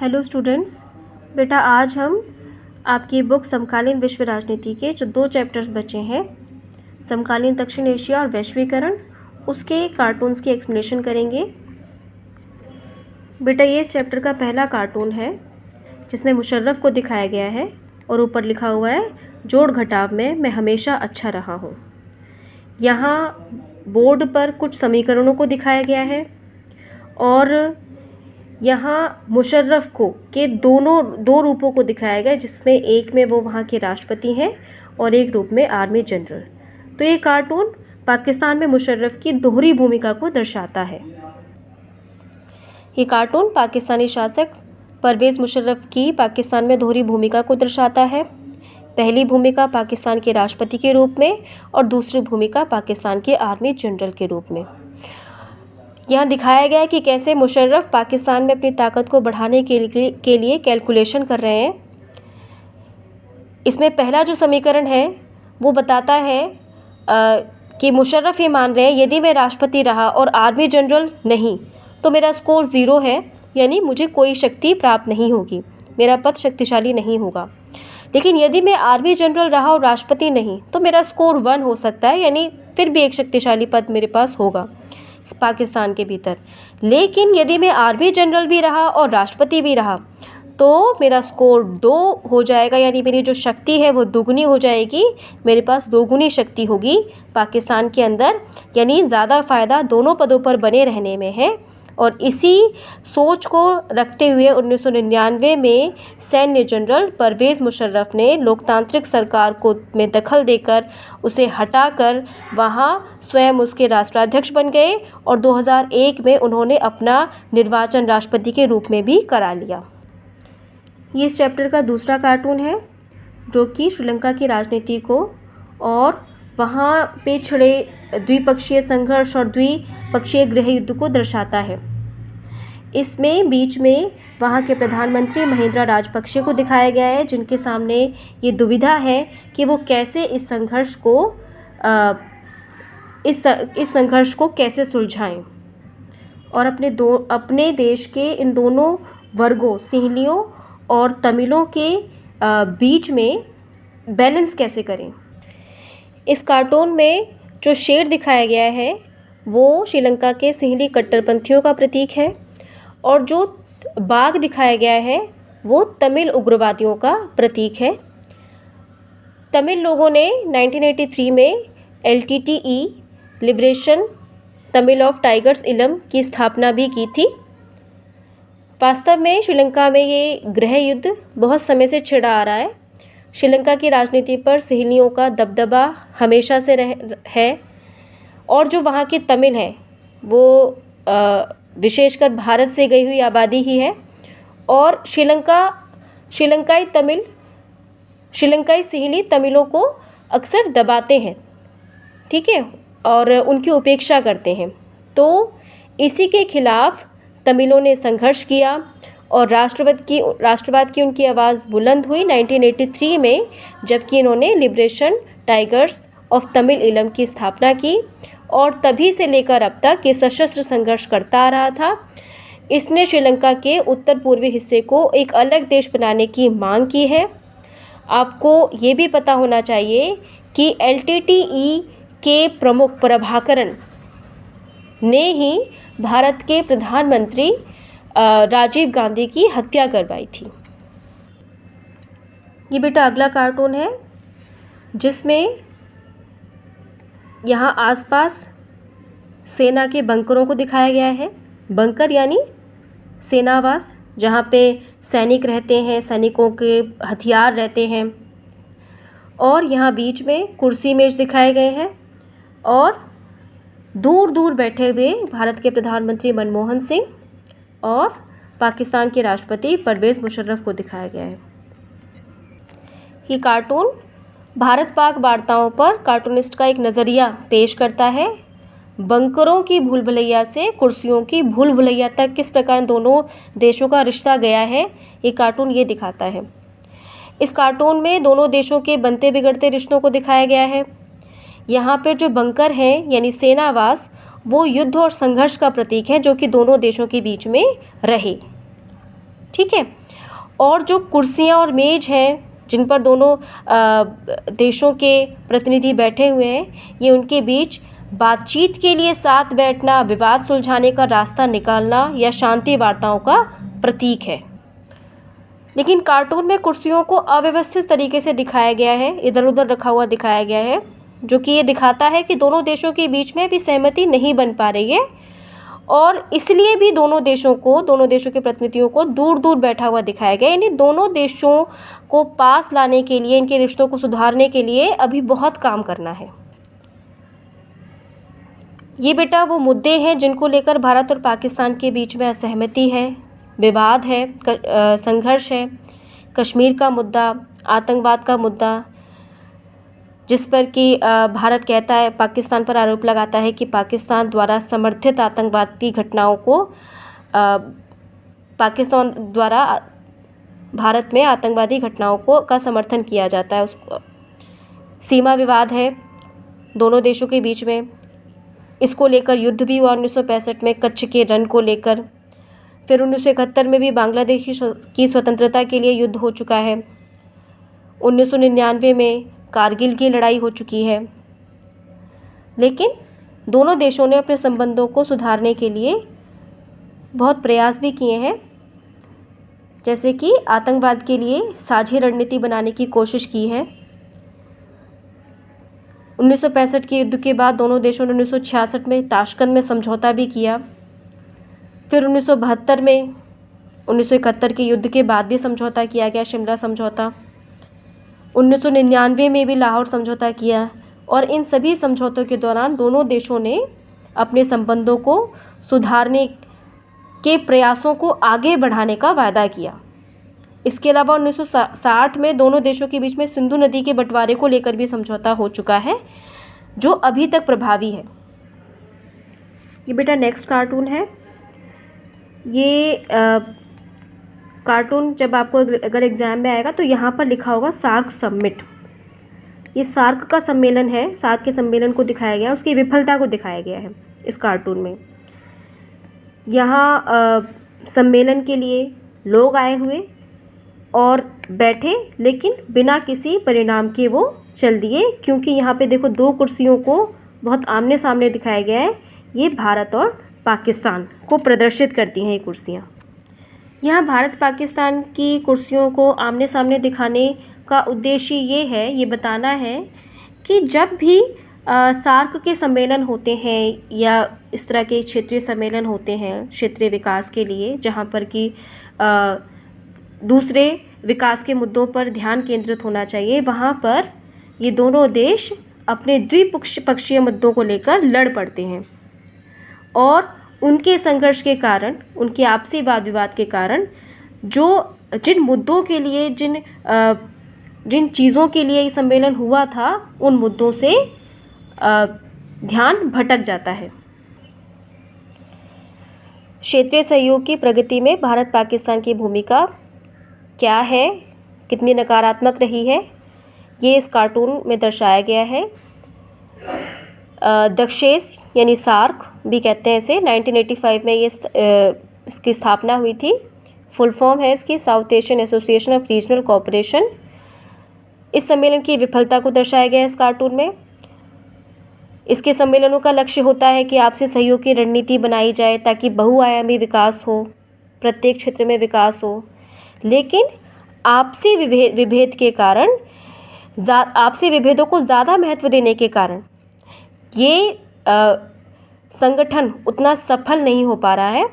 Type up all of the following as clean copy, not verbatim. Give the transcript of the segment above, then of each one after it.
Hello students, बेटा आज हम आपकी बुक समकालीन विश्व राजनीति के जो 2 चैप्टर्स बचे हैं, समकालीन दक्षिण एशिया और वैश्वीकरण, उसके कार्टून्स की एक्सप्लेनेशन करेंगे। बेटा ये इस चैप्टर का पहला कार्टून है जिसमें मुशर्रफ को दिखाया गया है और ऊपर लिखा हुआ है जोड़ घटाव में मैं हमेशा अच्छा रहा हूँ। यहाँ बोर्ड पर कुछ समीकरणों को दिखाया गया है और यहाँ मुशर्रफ को के दो रूपों को दिखाया गया, जिसमें एक में वो वहाँ के राष्ट्रपति हैं और एक रूप में आर्मी जनरल। तो ये कार्टून पाकिस्तान में मुशर्रफ की दोहरी भूमिका को दर्शाता है। ये कार्टून पाकिस्तानी शासक परवेज़ मुशर्रफ की पाकिस्तान में दोहरी भूमिका को दर्शाता है। पहली भूमिका पाकिस्तान के राष्ट्रपति के रूप में और दूसरी भूमिका पाकिस्तान के आर्मी जनरल के रूप में। यहाँ दिखाया गया है कि कैसे मुशर्रफ पाकिस्तान में अपनी ताकत को बढ़ाने के लिए कैलकुलेशन कर रहे हैं। इसमें पहला जो समीकरण है वो बताता है कि मुशर्रफ ये मान रहे हैं यदि मैं राष्ट्रपति रहा और आर्मी जनरल नहीं तो मेरा स्कोर 0 है, यानी मुझे कोई शक्ति प्राप्त नहीं होगी, मेरा पद शक्तिशाली नहीं होगा। लेकिन यदि मैं आर्मी जनरल रहा और राष्ट्रपति नहीं तो मेरा स्कोर 1 हो सकता है, यानी फिर भी एक शक्तिशाली पद मेरे पास होगा पाकिस्तान के भीतर। लेकिन यदि मैं आर्मी जनरल भी रहा और राष्ट्रपति भी रहा तो मेरा स्कोर 2 हो जाएगा, यानी मेरी जो शक्ति है वो दुगनी हो जाएगी, मेरे पास दोगुनी शक्ति होगी पाकिस्तान के अंदर, यानी ज़्यादा फ़ायदा दोनों पदों पर बने रहने में है। और इसी सोच को रखते हुए 1999 में सैन्य जनरल परवेज़ मुशर्रफ ने लोकतांत्रिक सरकार को में दखल देकर उसे हटाकर वहाँ स्वयं उसके राष्ट्राध्यक्ष बन गए और 2001 में उन्होंने अपना निर्वाचन राष्ट्रपति के रूप में भी करा लिया। ये इस चैप्टर का दूसरा कार्टून है जो कि श्रीलंका की राजनीति को और वहाँ पे छिड़े द्विपक्षीय संघर्ष और द्विपक्षीय गृह युद्ध को दर्शाता है। इसमें बीच में वहाँ के प्रधानमंत्री महिंद्रा राजपक्षे को दिखाया गया है, जिनके सामने ये दुविधा है कि वो कैसे इस संघर्ष को कैसे सुलझाएं और अपने देश के इन दोनों वर्गों सिंहलियों और तमिलों के बीच में बैलेंस कैसे करें। इस कार्टून में जो शेर दिखाया गया है वो श्रीलंका के सिंहली कट्टरपंथियों का प्रतीक है और जो बाघ दिखाया गया है वो तमिल उग्रवादियों का प्रतीक है। तमिल लोगों ने 1983 में LTTE liberation Tamil of tigers इलम की स्थापना भी की थी। वास्तव में श्रीलंका में ये गृह युद्ध बहुत समय से छिड़ा आ रहा है। श्रीलंका की राजनीति पर सिंहलियों का दबदबा हमेशा से है और जो वहाँ के तमिल हैं वो विशेषकर भारत से गई हुई आबादी ही है और श्रीलंकाई सिंहली तमिलों को अक्सर दबाते हैं, ठीक है, और उनकी उपेक्षा करते हैं। तो इसी के खिलाफ तमिलों ने संघर्ष किया और राष्ट्रवाद की उनकी आवाज़ बुलंद हुई 1983 में, जबकि इन्होंने लिबरेशन टाइगर्स ऑफ तमिल इलम की स्थापना की और तभी से लेकर अब तक ये सशस्त्र संघर्ष करता आ रहा था। इसने श्रीलंका के उत्तर पूर्वी हिस्से को एक अलग देश बनाने की मांग की है। आपको ये भी पता होना चाहिए कि LTTE के प्रमुख प्रभाकरण ने ही भारत के प्रधानमंत्री राजीव गांधी की हत्या करवाई थी। ये बेटा अगला कार्टून है जिसमें यहाँ आसपास सेना के बंकरों को दिखाया गया है। बंकर यानी सेनावास, जहाँ पे सैनिक रहते हैं, सैनिकों के हथियार रहते हैं। और यहाँ बीच में कुर्सी मेज दिखाए गए हैं और दूर दूर बैठे हुए भारत के प्रधानमंत्री मनमोहन सिंह और पाकिस्तान के राष्ट्रपति परवेज़ मुशर्रफ को दिखाया गया है। ये कार्टून भारत पाक वार्ताओं पर कार्टूनिस्ट का एक नज़रिया पेश करता है। बंकरों की भूल भुलैया से कुर्सियों की भूल भुलैया तक किस प्रकार दोनों देशों का रिश्ता गया है, ये कार्टून ये दिखाता है। इस कार्टून में दोनों देशों के बनते बिगड़ते रिश्तों को दिखाया गया है। यहाँ पर जो बंकर हैं यानी सेनावास, वो युद्ध और संघर्ष का प्रतीक है जो कि दोनों देशों के बीच में रहे। ठीक है। और जो कुर्सियाँ और मेज हैं जिन पर दोनों देशों के प्रतिनिधि बैठे हुए हैं, ये उनके बीच बातचीत के लिए साथ बैठना, विवाद सुलझाने का रास्ता निकालना या शांति वार्ताओं का प्रतीक है। लेकिन कार्टून में कुर्सियों को अव्यवस्थित तरीके से दिखाया गया है, इधर उधर रखा हुआ दिखाया गया है, जो कि ये दिखाता है कि दोनों देशों के बीच में अभी सहमति नहीं बन पा रही है और इसलिए भी दोनों देशों के प्रतिनिधियों को दूर दूर बैठा हुआ दिखाया गया। यानी दोनों देशों को पास लाने के लिए, इनके रिश्तों को सुधारने के लिए अभी बहुत काम करना है। ये बेटा वो मुद्दे हैं जिनको लेकर भारत और पाकिस्तान के बीच में असहमति है, विवाद है, संघर्ष है। कश्मीर का मुद्दा, आतंकवाद का मुद्दा, जिस पर कि भारत कहता है, पाकिस्तान पर आरोप लगाता है कि पाकिस्तान द्वारा समर्थित आतंकवादी घटनाओं को पाकिस्तान द्वारा भारत में आतंकवादी घटनाओं का समर्थन किया जाता है। उसको सीमा विवाद है दोनों देशों के बीच में, इसको लेकर युद्ध भी हुआ 1965 में कच्छ के रण को लेकर। फिर 1971 में भी बांग्लादेश की स्वतंत्रता के लिए युद्ध हो चुका है। 1999 में कारगिल की लड़ाई हो चुकी है। लेकिन दोनों देशों ने अपने संबंधों को सुधारने के लिए बहुत प्रयास भी किए हैं, जैसे कि आतंकवाद के लिए साझी रणनीति बनाने की कोशिश की है। 1965 के युद्ध के बाद दोनों देशों ने 1966 में ताशकंद में समझौता भी किया। फिर 1972 में 1971 के युद्ध के बाद भी समझौता किया गया, शिमला समझौता। 1999 में भी लाहौर समझौता किया और इन सभी समझौतों के दौरान दोनों देशों ने अपने संबंधों को सुधारने के प्रयासों को आगे बढ़ाने का वादा किया। इसके अलावा 1960 में दोनों देशों के बीच में सिंधु नदी के बंटवारे को लेकर भी समझौता हो चुका है, जो अभी तक प्रभावी है। ये बेटा नेक्स्ट कार्टून है। ये कार्टून जब आपको अगर एग्ज़ाम में आएगा तो यहाँ पर लिखा होगा सार्क समिट। ये सार्क का सम्मेलन है, सार्क के सम्मेलन को दिखाया गया है, उसकी विफलता को दिखाया गया है इस कार्टून में। यहाँ सम्मेलन के लिए लोग आए हुए और बैठे, लेकिन बिना किसी परिणाम के वो चल दिए, क्योंकि यहाँ पे देखो दो कुर्सियों को बहुत आमने सामने दिखाया गया है। ये भारत और पाकिस्तान को प्रदर्शित करती हैं ये कुर्सियाँ। यहाँ भारत पाकिस्तान की कुर्सियों को आमने सामने दिखाने का उद्देश्य ये है, ये बताना है कि जब भी सार्क के सम्मेलन होते हैं या इस तरह के क्षेत्रीय सम्मेलन होते हैं क्षेत्रीय विकास के लिए, जहाँ पर कि दूसरे विकास के मुद्दों पर ध्यान केंद्रित होना चाहिए, वहाँ पर ये दोनों देश अपने द्विपक्षीय मुद्दों को लेकर लड़ पड़ते हैं और उनके संघर्ष के कारण, उनके आपसी वाद विवाद के कारण जिन मुद्दों के लिए, जिन चीज़ों के लिए ये सम्मेलन हुआ था, उन मुद्दों से ध्यान भटक जाता है। क्षेत्रीय सहयोग की प्रगति में भारत पाकिस्तान की भूमिका क्या है, कितनी नकारात्मक रही है, ये इस कार्टून में दर्शाया गया है। दक्षेस यानी सार्क भी कहते हैं इसे, 1985 में ये इसकी स्थापना हुई थी। फुल फॉर्म है इसकी south Asian association of regional cooperation. इस सम्मेलन की विफलता को दर्शाया गया है इस कार्टून में। इसके सम्मेलनों का लक्ष्य होता है कि आपसी सहयोग की रणनीति बनाई जाए ताकि बहुआयामी विकास हो, प्रत्येक क्षेत्र में विकास हो। लेकिन आपसी विभेद के कारण, आपसी विभेदों को ज़्यादा महत्व देने के कारण ये संगठन उतना सफल नहीं हो पा रहा है।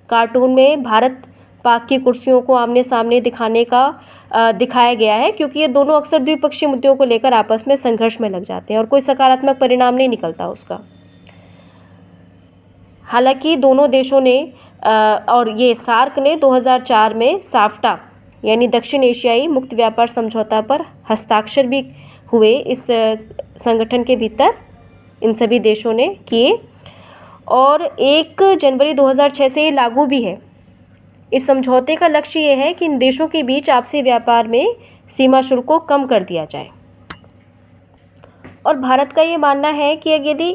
कार्टून में भारत पाक की कुर्सियों को आमने सामने दिखाया गया है, क्योंकि ये दोनों अक्सर द्विपक्षीय मुद्दों को लेकर आपस में संघर्ष में लग जाते हैं और कोई सकारात्मक परिणाम नहीं निकलता उसका। हालांकि दोनों देशों ने और ये सार्क ने 2004 में साफ्टा यानी दक्षिण एशियाई मुक्त व्यापार समझौता पर हस्ताक्षर भी हुए इस संगठन के भीतर, इन सभी देशों ने किए और 1 जनवरी 2006 से ये लागू भी है। इस समझौते का लक्ष्य ये है कि इन देशों के बीच आपसी व्यापार में सीमा शुल्क को कम कर दिया जाए। और भारत का ये मानना है कि यदि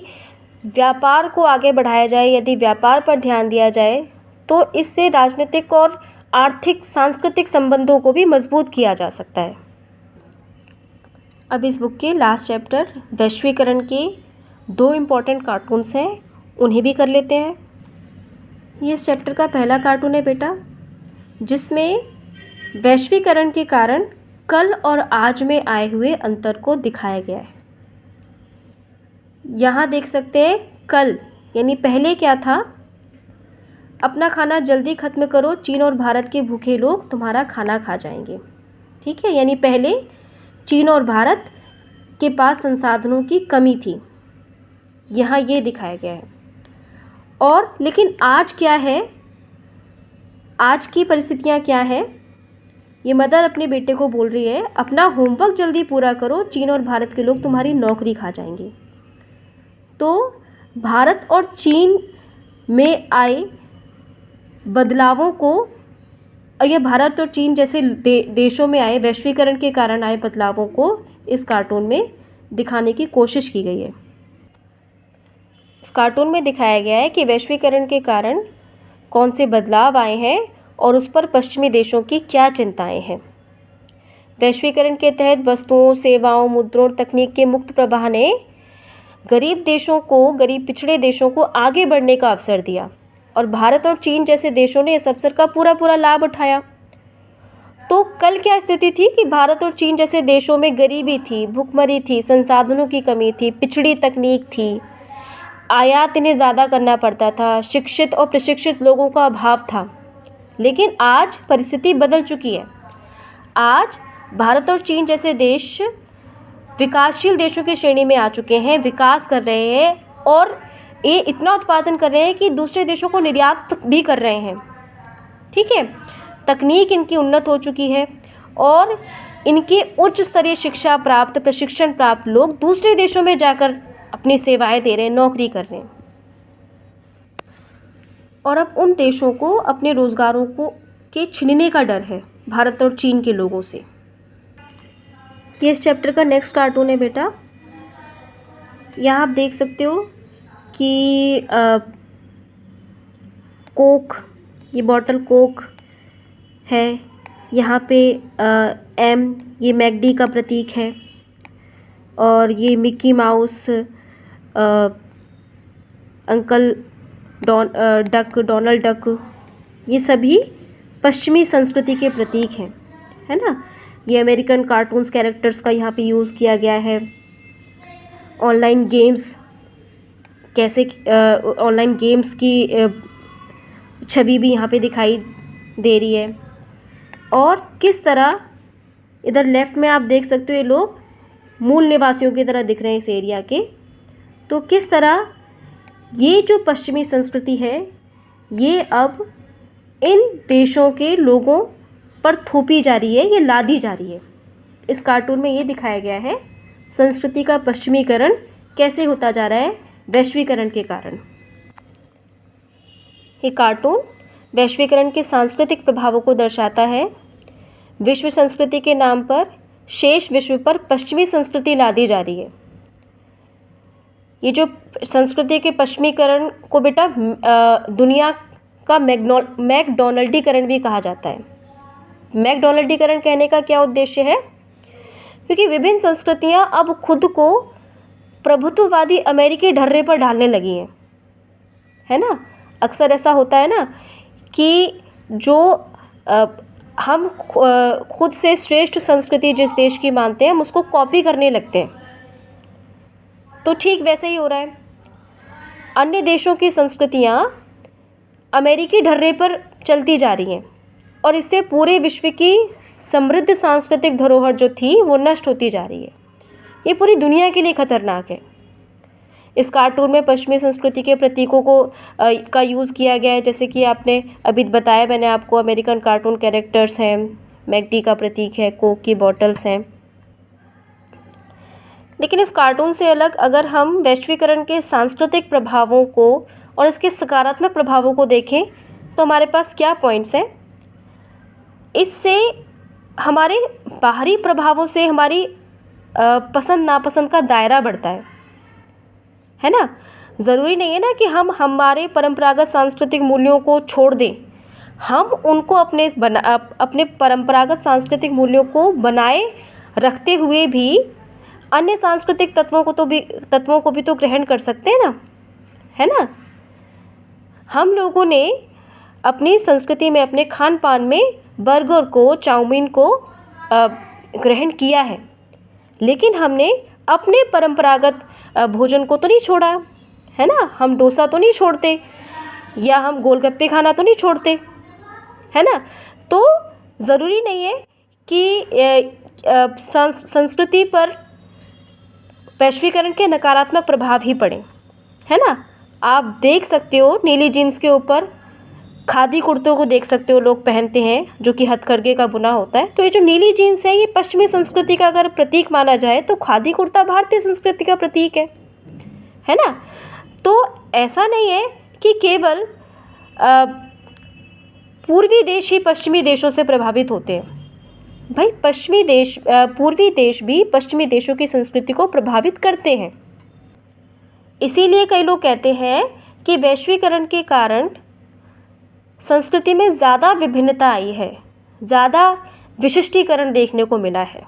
व्यापार को आगे बढ़ाया जाए, यदि व्यापार पर ध्यान दिया जाए, तो इससे राजनीतिक और आर्थिक सांस्कृतिक संबंधों को भी मजबूत किया जा सकता है। अब इस बुक के लास्ट चैप्टर वैश्वीकरण के 2 इम्पॉर्टेंट कार्टून्स हैं, उन्हें भी कर लेते हैं। ये इस चैप्टर का पहला कार्टून है बेटा, जिसमें वैश्वीकरण के कारण कल और आज में आए हुए अंतर को दिखाया गया है। यहाँ देख सकते हैं कल यानी पहले क्या था, अपना खाना जल्दी ख़त्म करो, चीन और भारत के भूखे लोग तुम्हारा खाना खा जाएंगे। ठीक है, यानी पहले चीन और भारत के पास संसाधनों की कमी थी, यहाँ ये दिखाया गया है। और लेकिन आज क्या है, आज की परिस्थितियाँ क्या है, ये मदर अपने बेटे को बोल रही है अपना होमवर्क जल्दी पूरा करो, चीन और भारत के लोग तुम्हारी नौकरी खा जाएंगे। तो भारत और चीन में आए बदलावों को, यह भारत और चीन जैसे देशों में आए वैश्वीकरण के कारण आए बदलावों को इस कार्टून में दिखाने की कोशिश की गई है। इस कार्टून में दिखाया गया है कि वैश्वीकरण के कारण कौन से बदलाव आए हैं और उस पर पश्चिमी देशों की क्या चिंताएं हैं। वैश्वीकरण के तहत वस्तुओं, सेवाओं, मुद्रों और तकनीक के मुक्त प्रवाह ने गरीब पिछड़े देशों को आगे बढ़ने का अवसर दिया और भारत और चीन जैसे देशों ने इस अवसर का पूरा लाभ उठाया। तो कल क्या स्थिति थी कि भारत और चीन जैसे देशों में गरीबी थी, भुखमरी थी, संसाधनों की कमी थी, पिछड़ी तकनीक थी, आयात इन्हें ज़्यादा करना पड़ता था, शिक्षित और प्रशिक्षित लोगों का अभाव था। लेकिन आज परिस्थिति बदल चुकी है। आज भारत और चीन जैसे देश विकासशील देशों की श्रेणी में आ चुके हैं, विकास कर रहे हैं और ये इतना उत्पादन कर रहे हैं कि दूसरे देशों को निर्यात भी कर रहे हैं। ठीक है, तकनीक इनकी उन्नत हो चुकी है और इनके उच्च स्तरीय शिक्षा प्राप्त, प्रशिक्षण प्राप्त लोग दूसरे देशों में जाकर अपनी सेवाएं दे रहे हैं, नौकरी कर रहे हैं। और अब उन देशों को अपने रोज़गारों के छीनने का डर है भारत और चीन के लोगों से। ये इस चैप्टर का नेक्स्ट कार्टून है बेटा। यहाँ आप देख सकते हो कि कोक, ये बॉटल कोक है, यहाँ पे एम ये मैकडी का प्रतीक है और ये Mickey mouse, uncle Donald duck, ये सभी पश्चिमी संस्कृति के प्रतीक हैं, है ना। ये अमेरिकन कार्टून्स कैरेक्टर्स का यहाँ पे यूज़ किया गया है। ऑनलाइन गेम्स ऑनलाइन गेम्स की छवि भी यहाँ पे दिखाई दे रही है। और किस तरह इधर लेफ़्ट में आप देख सकते हो ये लोग मूल निवासियों की तरह दिख रहे हैं इस एरिया के। तो किस तरह ये जो पश्चिमी संस्कृति है ये अब इन देशों के लोगों पर थोपी जा रही है, ये लादी जा रही है। इस कार्टून में ये दिखाया गया है संस्कृति का पश्चिमीकरण कैसे होता जा रहा है वैश्वीकरण के कारण। ये कार्टून वैश्वीकरण के सांस्कृतिक प्रभावों को दर्शाता है। विश्व संस्कृति के नाम पर शेष विश्व पर पश्चिमी संस्कृति लादी जा रही है। ये जो संस्कृति के पश्चिमीकरण को बेटा दुनिया का मैकडोनल्डीकरण भी कहा जाता है। मैकडोनल्डीकरण कहने का क्या उद्देश्य है? क्योंकि विभिन्न संस्कृतियां अब खुद को प्रभुत्ववादी अमेरिकी ढर्रे पर ढालने लगी हैं, है ना। अक्सर ऐसा होता है ना कि जो हम खुद से श्रेष्ठ संस्कृति जिस देश की मानते हैं हम उसको कॉपी करने लगते हैं। तो ठीक वैसे ही हो रहा है। अन्य देशों की संस्कृतियां अमेरिकी ढर्रे पर चलती जा रही हैं और इससे पूरे विश्व की समृद्ध सांस्कृतिक धरोहर जो थी वो नष्ट होती जा रही है। ये पूरी दुनिया के लिए खतरनाक है। इस कार्टून में पश्चिमी संस्कृति के प्रतीकों का यूज़ किया गया है, जैसे कि आपने अभी बताया मैंने आपको, अमेरिकन कार्टून कैरेक्टर्स हैं, मैकडी का प्रतीक है, कोक की बॉटल्स हैं। लेकिन इस कार्टून से अलग अगर हम वैश्वीकरण के सांस्कृतिक प्रभावों को और इसके सकारात्मक प्रभावों को देखें तो हमारे पास क्या पॉइंट्स हैं। इससे हमारे बाहरी प्रभावों से हमारी पसंद नापसंद का दायरा बढ़ता है ना। ज़रूरी नहीं है ना कि हम हमारे परंपरागत सांस्कृतिक मूल्यों को छोड़ दें, हम उनको अपने परंपरागत सांस्कृतिक मूल्यों को बनाए रखते हुए भी अन्य सांस्कृतिक तत्वों को भी तो ग्रहण कर सकते हैं ना, है ना। हम लोगों ने अपनी संस्कृति में, अपने खान पान में बर्गर को, चाउमीन को ग्रहण किया है, लेकिन हमने अपने परंपरागत भोजन को तो नहीं छोड़ा, है ना। हम डोसा तो नहीं छोड़ते, या हम गोलगप्पे खाना तो नहीं छोड़ते, है ना। तो ज़रूरी नहीं है कि संस्कृति पर वैश्वीकरण के नकारात्मक प्रभाव ही पड़े, है ना। आप देख सकते हो नीली जीन्स के ऊपर खादी कुर्तों को देख सकते हो, लोग पहनते हैं, जो कि हथकरघे का बुना होता है। तो ये जो नीली जीन्स है, ये पश्चिमी संस्कृति का अगर प्रतीक माना जाए तो खादी कुर्ता भारतीय संस्कृति का प्रतीक है ना। तो ऐसा नहीं है कि केवल पूर्वी देश ही पश्चिमी देशों से प्रभावित होते हैं। भाई पूर्वी देश भी पश्चिमी देशों की संस्कृति को प्रभावित करते हैं। इसीलिए कई लोग कहते हैं कि वैश्वीकरण के कारण संस्कृति में ज़्यादा विभिन्नता आई है, ज़्यादा विशिष्टीकरण देखने को मिला है।